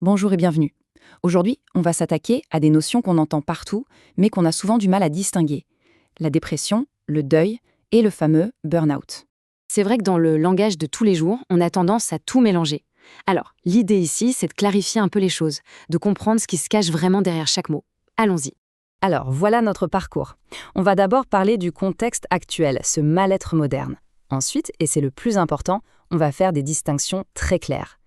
Bonjour et bienvenue. Aujourd'hui, on va s'attaquer à des notions qu'on entend partout, mais qu'on a souvent du mal à distinguer. La dépression, le deuil et le fameux burn-out. C'est vrai que dans le langage de tous les jours, on a tendance à tout mélanger. Alors, l'idée ici, c'est de clarifier un peu les choses, de comprendre ce qui se cache vraiment derrière chaque mot. Allons-y. Alors, voilà notre parcours. On va d'abord parler du contexte actuel, ce mal-être moderne. Ensuite, et c'est le plus important, on va faire des distinctions très claires.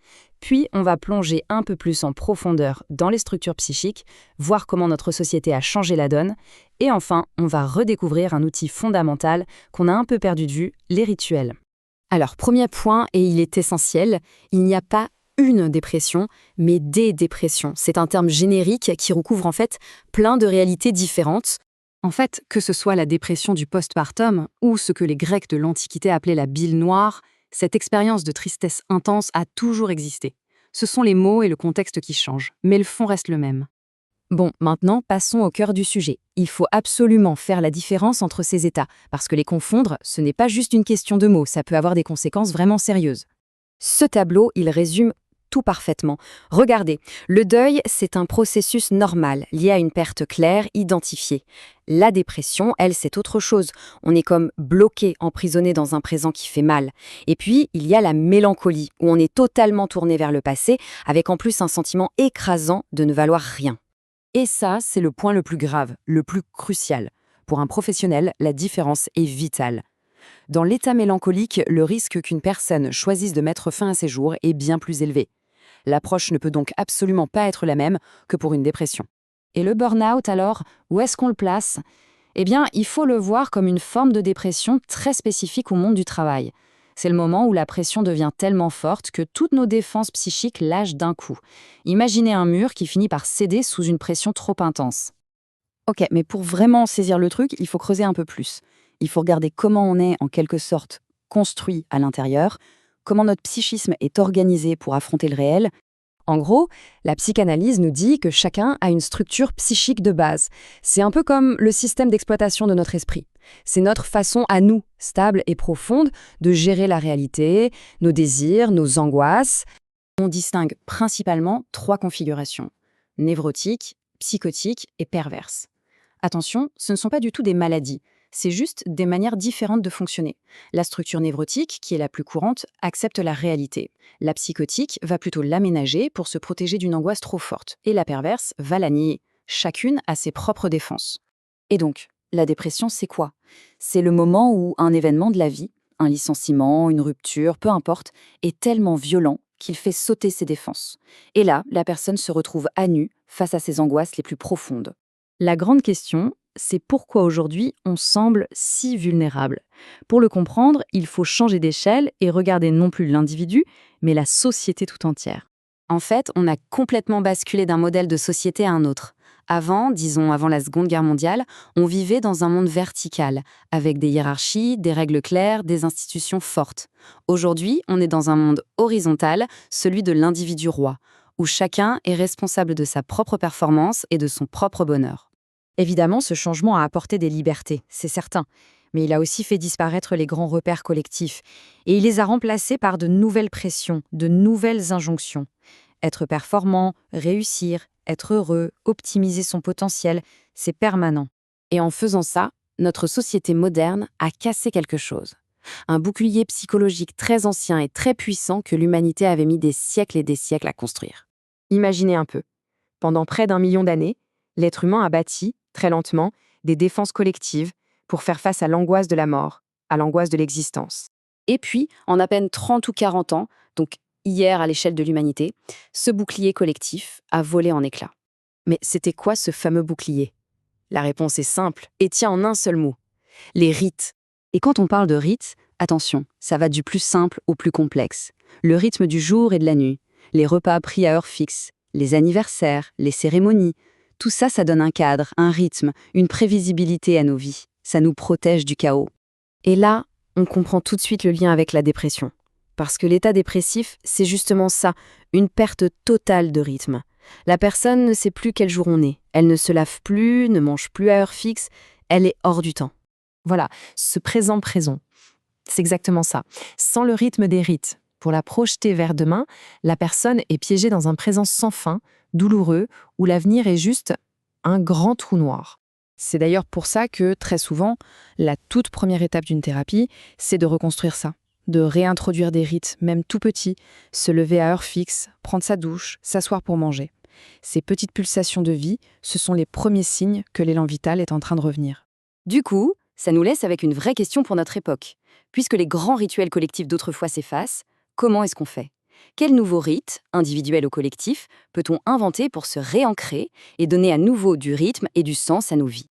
Puis, on va plonger un peu plus en profondeur dans les structures psychiques, voir comment notre société a changé la donne. Et enfin, on va redécouvrir un outil fondamental qu'on a un peu perdu de vue, les rituels. Alors, premier point, et il est essentiel, il n'y a pas une dépression, mais des dépressions. C'est un terme générique qui recouvre en fait plein de réalités différentes. En fait, que ce soit la dépression du postpartum ou ce que les Grecs de l'Antiquité appelaient la bile noire, cette expérience de tristesse intense a toujours existé. Ce sont les mots et le contexte qui changent, mais le fond reste le même. Bon, maintenant, passons au cœur du sujet. Il faut absolument faire la différence entre ces états, parce que les confondre, ce n'est pas juste une question de mots, ça peut avoir des conséquences vraiment sérieuses. Ce tableau, il résume tout parfaitement. Regardez, le deuil, c'est un processus normal, lié à une perte claire, identifiée. La dépression, elle, c'est autre chose. On est comme bloqué, emprisonné dans un présent qui fait mal. Et puis, il y a la mélancolie, où on est totalement tourné vers le passé, avec en plus un sentiment écrasant de ne valoir rien. Et ça, c'est le point le plus grave, le plus crucial. Pour un professionnel, la différence est vitale. Dans l'état mélancolique, le risque qu'une personne choisisse de mettre fin à ses jours est bien plus élevé. L'approche ne peut donc absolument pas être la même que pour une dépression. Et le burn-out alors, où est-ce qu'on le place? Eh bien, il faut le voir comme une forme de dépression très spécifique au monde du travail. C'est le moment où la pression devient tellement forte que toutes nos défenses psychiques lâchent d'un coup. Imaginez un mur qui finit par céder sous une pression trop intense. Ok, mais pour vraiment saisir le truc, il faut creuser un peu plus. Il faut regarder comment on est, en quelque sorte, construit à l'intérieur, comment notre psychisme est organisé pour affronter le réel. En gros, la psychanalyse nous dit que chacun a une structure psychique de base. C'est un peu comme le système d'exploitation de notre esprit. C'est notre façon à nous, stable et profonde, de gérer la réalité, nos désirs, nos angoisses. On distingue principalement trois configurations: névrotique, psychotique et perverse. Attention, ce ne sont pas du tout des maladies, c'est juste des manières différentes de fonctionner. La structure névrotique, qui est la plus courante, accepte la réalité. La psychotique va plutôt l'aménager pour se protéger d'une angoisse trop forte, et la perverse va la nier. Chacune a ses propres défenses. Et donc, la dépression, c'est quoi? C'est le moment où un événement de la vie, un licenciement, une rupture, peu importe, est tellement violent qu'il fait sauter ses défenses. Et là, la personne se retrouve à nu face à ses angoisses les plus profondes. La grande question, c'est pourquoi aujourd'hui on semble si vulnérable. Pour le comprendre, il faut changer d'échelle et regarder non plus l'individu, mais la société tout entière. En fait, on a complètement basculé d'un modèle de société à un autre. Avant, disons avant la Seconde Guerre mondiale, on vivait dans un monde vertical, avec des hiérarchies, des règles claires, des institutions fortes. Aujourd'hui, on est dans un monde horizontal, celui de l'individu roi, où chacun est responsable de sa propre performance et de son propre bonheur. Évidemment, ce changement a apporté des libertés, c'est certain, mais il a aussi fait disparaître les grands repères collectifs, et il les a remplacés par de nouvelles pressions, de nouvelles injonctions. Être performant, réussir, être heureux, optimiser son potentiel, c'est permanent. Et en faisant ça, notre société moderne a cassé quelque chose. Un bouclier psychologique très ancien et très puissant que l'humanité avait mis des siècles et des siècles à construire. Imaginez un peu. Pendant près d'1 million d'années, l'être humain a bâti, très lentement, des défenses collectives pour faire face à l'angoisse de la mort, à l'angoisse de l'existence. Et puis, en à peine 30 ou 40 ans, donc hier à l'échelle de l'humanité, ce bouclier collectif a volé en éclats. Mais c'était quoi ce fameux bouclier? La réponse est simple et tient en un seul mot: les rites. Et quand on parle de rites, attention, ça va du plus simple au plus complexe. Le rythme du jour et de la nuit, les repas pris à heure fixe, les anniversaires, les cérémonies, tout ça, ça donne un cadre, un rythme, une prévisibilité à nos vies. Ça nous protège du chaos. Et là, on comprend tout de suite le lien avec la dépression. Parce que l'état dépressif, c'est justement ça, une perte totale de rythme. La personne ne sait plus quel jour on est. Elle ne se lave plus, ne mange plus à heure fixe. Elle est hors du temps. Voilà, ce présent-présent. C'est exactement ça. Sans le rythme des rites, Pour la projeter vers demain, la personne est piégée dans un présent sans fin, douloureux, où l'avenir est juste un grand trou noir. C'est d'ailleurs pour ça que, très souvent, la toute première étape d'une thérapie, c'est de reconstruire ça, de réintroduire des rites, même tout petits, se lever à heure fixe, prendre sa douche, s'asseoir pour manger. Ces petites pulsations de vie, ce sont les premiers signes que l'élan vital est en train de revenir. Du coup, ça nous laisse avec une vraie question pour notre époque. Puisque les grands rituels collectifs d'autrefois s'effacent, comment est-ce qu'on fait? Quels nouveaux rites, individuels ou collectifs, peut-on inventer pour se réancrer et donner à nouveau du rythme et du sens à nos vies?